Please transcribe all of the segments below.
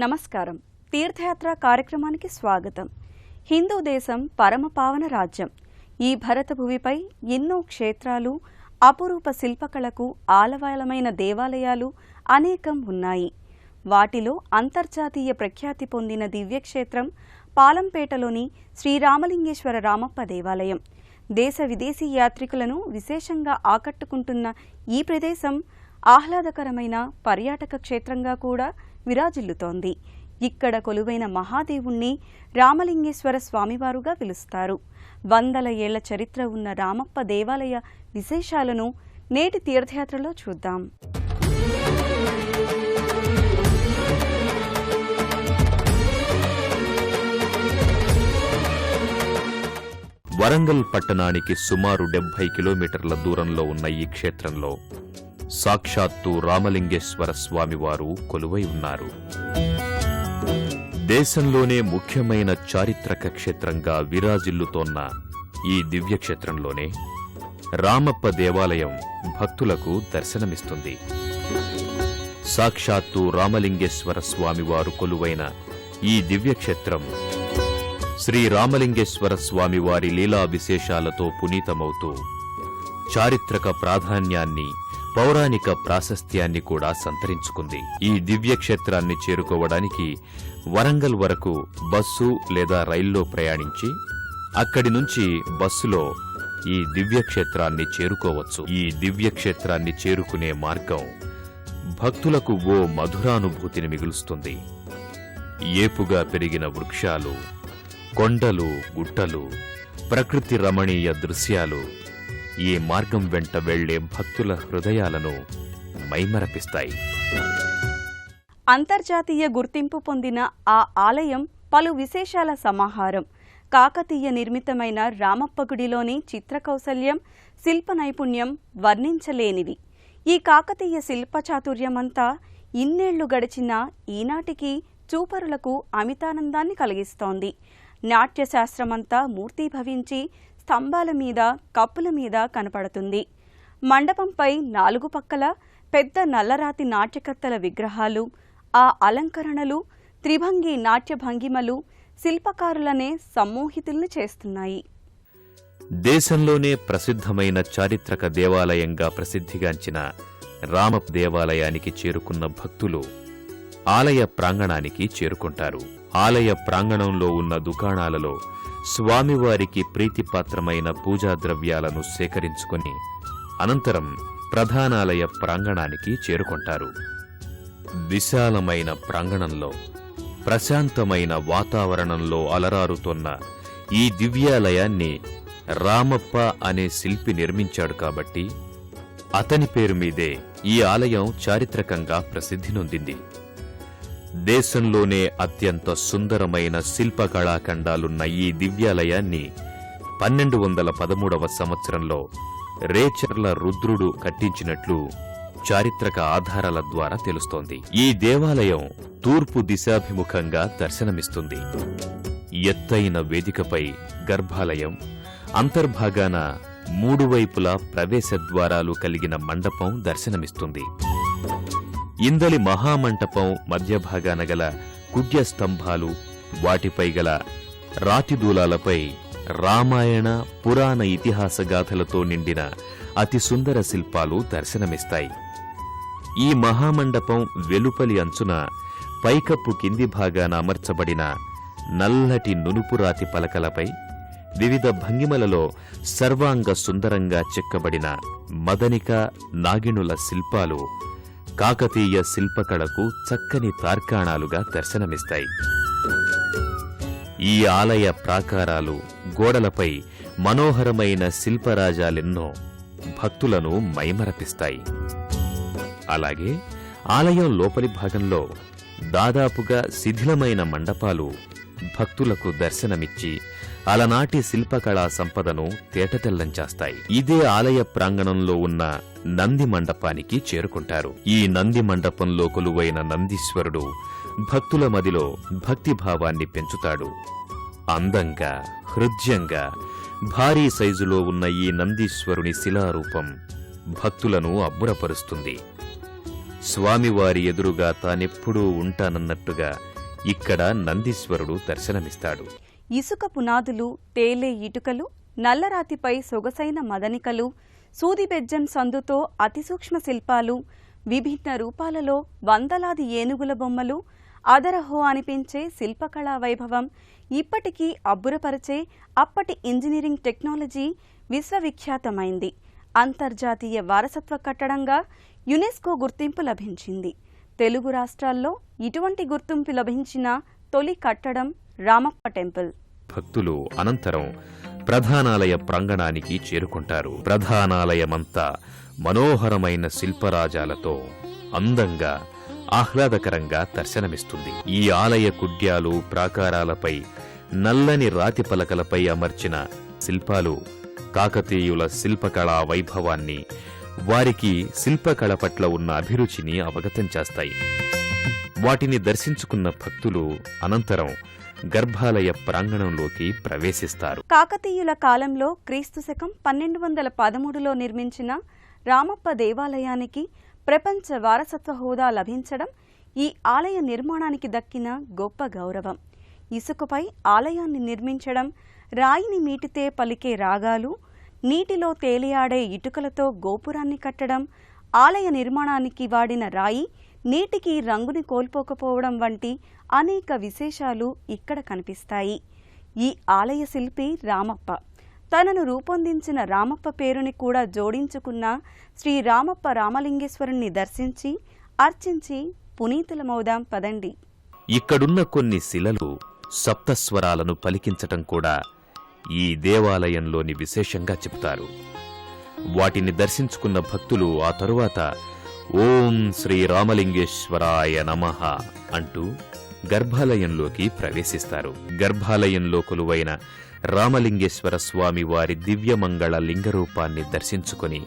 నమస్కారం. తీర్థయాత్ర కార్యక్రమానికి స్వాగతం. హిందూ దేశం పరమపావన రాజ్యం. ఈ భరత భూమిపై ఎన్నో క్షేత్రాలు, అపురూప శిల్పకళకు ఆలవాలమైన దేవాలయాలు అనేకం ఉన్నాయి. వాటిలో అంతర్జాతీయ ప్రఖ్యాతి పొందిన దివ్యక్షేత్రం పాలంపేటలోని శ్రీరామలింగేశ్వర రామప్ప దేవాలయం. దేశ విదేశీ యాత్రికులను విశేషంగా ఆకట్టుకుంటున్న ఈ ప్రదేశం ఆహ్లాదకరమైన పర్యాటక క్షేత్రంగా కూడా విరాజిల్లుతోంది. ఇక్కడ కొలువైన మహాదేవుణ్ణి రామలింగేశ్వర స్వామివారుగా పిలుస్తారు. వందల ఏళ్ల చరిత్ర ఉన్న రామప్ప దేవాలయ విశేషాలను నేటి తీర్థయాత్రలో చూద్దాం. వరంగల్ పట్టణానికి సుమారు 70 కిలోమీటర్ల దూరంలో ఉన్న ఈ క్షేత్రంలో సాక్షాత్తు రామలింగేశ్వర స్వామివారు కొలువై ఉన్నారు. దేశంలోనే ముఖ్యమైన చారిత్రక క్షేత్రంగా విరాజిల్లుతోన్న ఈ దివ్యక్షేత్రంలోనే రామప్ప దేవాలయం భక్తులకు దర్శనమిస్తుంది. సాక్షాత్తు రామలింగేశ్వర స్వామివారు కొలువైన ఈ దివ్యక్షేత్రం శ్రీ రామలింగేశ్వర స్వామివారి లీలా విశేషాలతో పునీతమవుతూ చారిత్రక ప్రాధాన్యాన్ని, పౌరాణిక ప్రాశస్త్యాన్ని కూడా సంతరించుకుంది. ఈ దివ్యక్షేత్రాన్ని చేరుకోవడానికి వరంగల్ వరకు బస్సు లేదా రైల్లో ప్రయాణించి అక్కడి నుంచి బస్సులో ఈ దివ్యక్షేత్రాన్ని చేరుకోవచ్చు. ఈ దివ్యక్షేత్రాన్ని చేరుకునే మార్గం భక్తులకు ఓ మధురానుభూతిని మిగులుస్తుంది. ఏపుగా పెరిగిన వృక్షాలు, కొండలు, గుట్టలు, ప్రకృతి రమణీయ దృశ్యాలు ఈ మార్గం వెంట వెళ్లే భక్తుల హృదయాలను మైమరపిస్తాయి. అంతర్జాతీయ గుర్తింపు పొందిన ఆ ఆలయం పలు విశేషాల సమాహారం. కాకతీయ నిర్మితమైన రామప్ప గుడిలోని చిత్రకౌశల్యం, శిల్ప నైపుణ్యం వర్ణించలేనివి. ఈ కాకతీయ శిల్పచాతుర్యమంతా ఇన్నేళ్లు గడిచినా ఈనాటికి చూపరులకు అమితానందాన్ని కలిగిస్తోంది. నాట్యశాస్త్రమంతా మూర్తీభవించి స్తంభాల మీద, కప్పుల మీద కనపడుతుంది. మండపంపై 4 పక్కల పెద్ద నల్లరాతి నాట్యకత్తల విగ్రహాలు, ఆ అలంకరణలు, త్రిభంగి నాట్య భంగిమలు శిల్పకారులనే సమ్మోహితుల్ని చేస్తున్నాయి. దేశంలోనే ప్రసిద్ధమైన చారిత్రక దేవాలయంగా ప్రసిద్ధిగాంచిన రామప్ప దేవాలయానికి చేరుకున్న భక్తులు ఆలయ ప్రాంగణానికి చేరుకుంటారు. ఆలయ ప్రాంగణంలో ఉన్న దుకాణాలలో స్వామివారికి ప్రీతిపాత్రమైన పూజా ద్రవ్యాలను సేకరించుకుని అనంతరం ప్రధానాలయ ప్రాంగణానికి చేరుకుంటారు. విశాలమైన ప్రాంగణంలో, ప్రశాంతమైన వాతావరణంలో అలరారుతోన్న ఈ దివ్యాలయాన్ని రామప్ప అనే శిల్పి నిర్మించాడు కాబట్టి అతని పేరు మీదే ఈ ఆలయం చారిత్రకంగా ప్రసిద్ధి నొందింది. దేశంలోనే అత్యంత సుందరమైన శిల్పకళాఖండాలున్న ఈ దివ్యాలయాన్ని 1213వ సంవత్సరంలో రేచర్ల రుద్రుడు కట్టించినట్లు చారిత్రక ఆధారాల ద్వారా తెలుస్తోంది. ఈ దేవాలయం తూర్పు దిశాభిముఖంగా దర్శనమిస్తుంది. ఎత్తైన వేదికపై గర్భాలయం, అంతర్భాగాన 3 వైపులా ప్రవేశద్వారాలు కలిగిన మండపం దర్శనమిస్తుంది. ఇందలి మహామంటపం మధ్య భాగాన గల కుడ్య స్తంభాలు, వాటిపై గల రాతిదూలాలపై రామాయణ, పురాణ ఇతిహాస గాథలతో నిండిన అతి సుందర శిల్పాలు దర్శనమిస్తాయి. ఈ మహామండపం వెలుపలి అంచున పైకప్పు కింది భాగాన అమర్చబడిన నల్లటి నునుపురాతి పలకలపై వివిధ భంగిమలలో సర్వాంగ సుందరంగా చెక్కబడిన మదనిక, నాగిణుల శిల్పాలు కాకతీయ శిల్పకళకు చక్కని తార్కాణాలుగా దర్శనమిస్తాయి. ఈ ఆలయ ప్రాకారాలు, గోడలపై మనోహరమైన శిల్పరాజాలెన్నో భక్తులను మైమరపిస్తాయి. అలాగే ఆలయం లోపలి భాగంలో దాదాపుగా శిథిలమైన మండపాలు భక్తులకు దర్శనమిచ్చి అలనాటి శిల్పకళా సంపదను తేటతెల్లం చేస్తాయి. ఇదే ఆలయ ప్రాంగణంలో ఉన్న నంది మండపానికి చేరుకుంటారు. ఈ నంది మండపంలో కొలువైన నందీశ్వరుడు భక్తుల మదిలో భక్తిభావాన్ని పెంచుతాడు. అందంగా, హృద్యంగా, భారీ సైజులో ఉన్న ఈ నందీశ్వరుని శిలారూపం భక్తులను అబ్బురపరుస్తుంది. స్వామివారి ఎదురుగా తానెప్పుడూ ఉంటానన్నట్టుగా ఇక్కడ నందీశ్వరుడు దర్శనమిస్తాడు. ఇసుక పునాదులు, తేలే ఇటుకలు, నల్లరాతిపై సొగసైన మదనికలు, సూదిబెజ్జం సందుతో అతిసూక్ష్మ శిల్పాలు, విభిన్న రూపాలలో వందలాది ఏనుగుల బొమ్మలు, అదరహో అనిపించే శిల్పకళా వైభవం ఇప్పటికీ అబ్బురపరిచే అప్పటి ఇంజనీరింగ్ టెక్నాలజీ విశ్వవిఖ్యాతమైంది. అంతర్జాతీయ వారసత్వ కట్టడంగా యునెస్కో గుర్తింపు లభించింది. తెలుగు రాష్ట్రాల్లో ఇటువంటి గుర్తింపు లభించిన తొలి కట్టడం రామప్ప టెంపుల్. భక్తులు అనంతరం ప్రధానాలయ ప్రాంగణానికి చేరుకుంటారు. ప్రధానాలయమంతా మనోహరమైన శిల్పరాజాలతో అందంగా, ఆహ్లాదకరంగా దర్శనమిస్తుంది. ఈ ఆలయ కుడ్యాలు, ప్రాకారాలపై నల్లని రాతి పలకలపై అమర్చిన శిల్పాలు కాకతీయుల శిల్పకళా వైభవాన్ని, వారికి శిల్పకళ పట్ల ఉన్న అభిరుచిని అవగతం చేస్తాయి. వాటిని దర్శించుకున్న భక్తులు అనంతరం గర్భాలయ ప్రాంగణంలోకి ప్రవేశిస్తారు. కాకతీయుల కాలంలో క్రీస్తుశకం 1213లో నిర్మించిన రామప్ప దేవాలయానికి ప్రపంచ వారసత్వ హోదా లభించడం ఈ ఆలయ నిర్మాణానికి దక్కిన గొప్ప గౌరవం. ఇసుకపై ఆలయాన్ని నిర్మించడం, రాయిని మీటితే పలికే రాగాలు, నీటిలో తేలియాడే ఇటుకలతో గోపురాన్ని కట్టడం, ఆలయ నిర్మాణానికి వాడిన రాయి నీటికి రంగుని కోల్పోకపోవడం వంటి అనేక విశేషాలు ఇక్కడ కనిపిస్తాయి. ఈ ఆలయ శిల్పి రామప్ప. తనను రూపొందించిన రామప్ప పేరుని కూడా జోడించుకున్న శ్రీ రామప్ప రామలింగేశ్వరుణ్ణి దర్శించి అర్చించి పునీతులమవుదాం పదండి. ఇక్కడున్న కొన్ని శిలలు సప్తస్వరాలను పలికించటం కూడా ఈ దేవాలయంలోని విశేషంగా చెబుతారు. వాటిని దర్శించుకున్న భక్తులు ఆ తరువాత ఓం శ్రీ రామలింగేశ్వరాయ నమః అంటూ గర్భాలయంలోకి ప్రవేశిస్తారు. గర్భాలయంలో కొలువైన రామలింగేశ్వర స్వామి వారి దివ్యమంగళ లింగరూపాన్ని దర్శించుకుని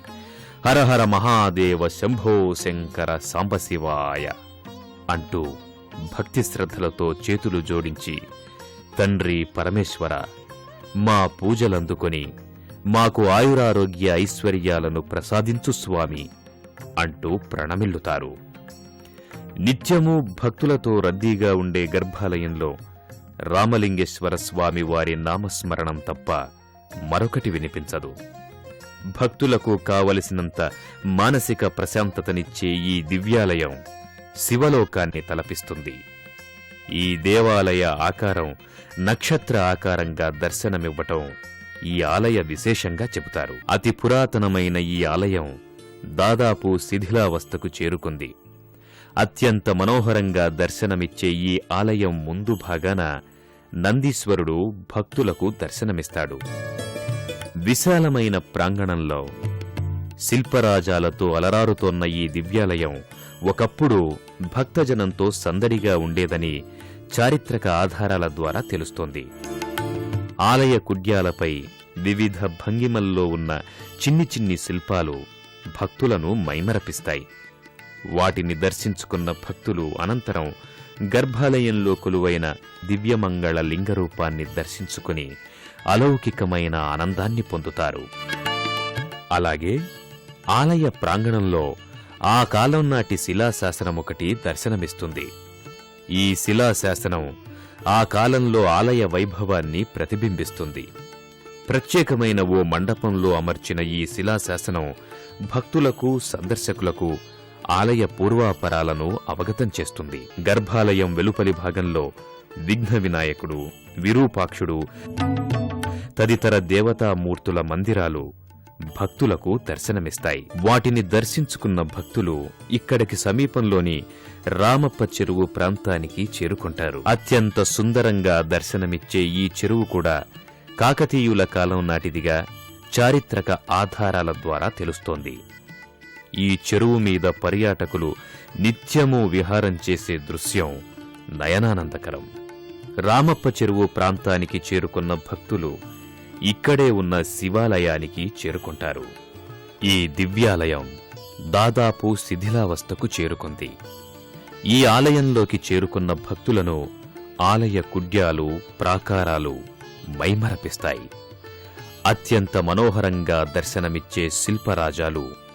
హరహర మహాదేవ శంభో శంకర సాంబశివాయ అంటూ భక్తి శ్రద్ధలతో చేతులు జోడించి, తండ్రి పరమేశ్వర, మా పూజలందుకొని మాకు ఆయురారోగ్య ఐశ్వర్యాలను ప్రసాదించు స్వామి అంటూ ప్రణమిల్లుతారు. నిత్యము భక్తులతో రద్దీగా ఉండే గర్భాలయంలో రామలింగేశ్వర స్వామి వారి నామస్మరణం తప్ప మరొకటి వినిపించదు. భక్తులకు కావలసినంత మానసిక ప్రశాంతతనిచ్చే ఈ దివ్యాలయం శివలోకాన్ని తలపిస్తుంది. ఈ దేవాలయ ఆకారం నక్షత్ర ఆకారంగా దర్శనమివ్వటం ఈ ఆలయ విశేషంగా చెబుతారు. అతి పురాతనమైన ఈ ఆలయం దాదాపు శిథిలావస్థకు చేరుకుంది. అత్యంత మనోహరంగా దర్శనమిచ్చే ఈ ఆలయం ముందు భాగాన నందీశ్వరుడు భక్తులకు దర్శనమిస్తాడు. విశాలమైన ప్రాంగణంలో శిల్పరాజాలతో అలరారుతోన్న ఈ దివ్యాలయం ఒకప్పుడు భక్తజనంతో సందడిగా ఉండేదని చారిత్రక ఆధారాల ద్వారా తెలుస్తోంది. ఆలయ కుడ్యాలపై వివిధ భంగిమల్లో ఉన్న చిన్ని చిన్ని శిల్పాలు భక్తులను మైమరపిస్తాయి. వాటిని దర్శించుకున్న భక్తులు అనంతరం గర్భాలయంలో కొలువైన దివ్యమంగళ లింగరూపాన్ని దర్శించుకుని అలౌకికమైన ఆనందాన్ని పొందుతారు. అలాగే ఆలయ ప్రాంగణంలో ఆ కాలం నాటి శిలాశాసనమొకటి దర్శనమిస్తుంది. ఈ శిలాశాసనం ఆ కాలంలో ఆలయ వైభవాన్ని ప్రతిబింబిస్తుంది. ప్రత్యేకమైన ఓ మండపంలో అమర్చిన ఈ శిలాశాసనం భక్తులకు, సందర్శకులకు ఆలయ పూర్వాపరాలను అవగతం చేస్తుంది. గర్భాలయం వెలుపలి భాగంలో విఘ్న వినాయకుడు, విరూపాక్షుడు తదితర దేవతామూర్తుల మందిరాలు భక్తులకు దర్శనమిస్తాయి. వాటిని దర్శించుకున్న భక్తులు ఇక్కడికి సమీపంలోని రామప్ప చెరువు ప్రాంతానికి చేరుకుంటారు. అత్యంత సుందరంగా దర్శనమిచ్చే ఈ చెరువు కూడా కాకతీయుల కాలం నాటిదిగా చారిత్రక ఆధారాల ద్వారా తెలుస్తోంది. ఈ చెరువు మీద పర్యాటకులు నిత్యమూ విహారం చేసే దృశ్యం నయనానందకరం. రామప్ప చెరువు ప్రాంతానికి చేరుకున్న భక్తులు ఇక్కడే ఉన్న శివాలయానికి చేరుకుంటారు. ఈ దివ్యాలయం దాదాపు శిథిలావస్థకు చేరుకుంది. ఈ ఆలయంలోకి చేరుకున్న భక్తులను ఆలయ కుడ్యాలు, ప్రాకారాలు మైమరపిస్తాయి. అత్యంత మనోహరంగా దర్శనమిచ్చే శిల్పరాజాలు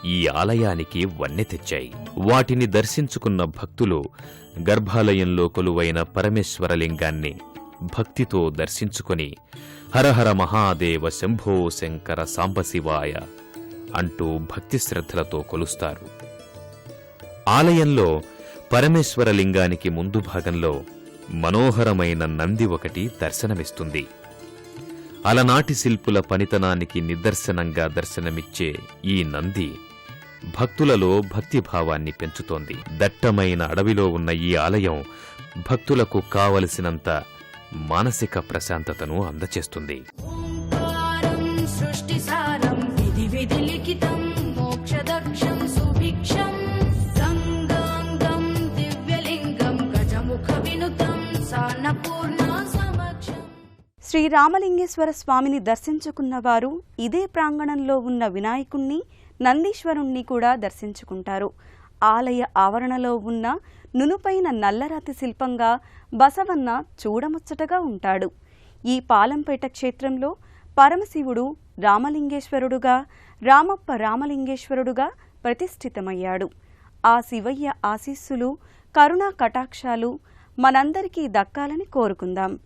ఈ ఆలయానికి వన్నె తెచ్చాయి. వాటిని దర్శించుకున్న భక్తులు గర్భాలయంలో కొలువైన పరమేశ్వరలింగాన్ని భక్తితో దర్శించుకొని హరహర మహాదేవ శంభో శంకర సాంబశివాయ అంటూ భక్తి శ్రద్ధలతో కొలుస్తారు. ఆలయంలో పరమేశ్వరలింగానికి ముందు భాగంలో మనోహరమైన నంది ఒకటి దర్శనమిస్తుంది. అలనాటి శిల్పుల పనితనానికి నిదర్శనంగా దర్శనమిచ్చే ఈ నంది భక్తులలో భక్తిభావాన్ని పెంచుతోంది. దట్టమైన అడవిలో ఉన్న ఈ ఆలయం భక్తులకు కావలసినంత మానసిక ప్రశాంతతను అందచేస్తుంది. శ్రీ రామలింగేశ్వర స్వామిని దర్శించుకున్నవారు ఇదే ప్రాంగణంలో ఉన్న వినాయకుణ్ణి, నందీశ్వరుణ్ణి కూడా దర్శించుకుంటారు. ఆలయ ఆవరణలో ఉన్న నునుపైన నల్లరాతి శిల్పంగా బసవన్న చూడముచ్చటగా ఉంటాడు. ఈ పాలంపేట క్షేత్రంలో పరమశివుడు రామలింగేశ్వరుడుగా, రామప్ప రామలింగేశ్వరుడుగా ప్రతిష్ఠితమయ్యాడు. ఆ శివయ్య ఆశీస్సులు, కరుణా కటాక్షాలు మనందరికీ దక్కాలని కోరుకుందాం.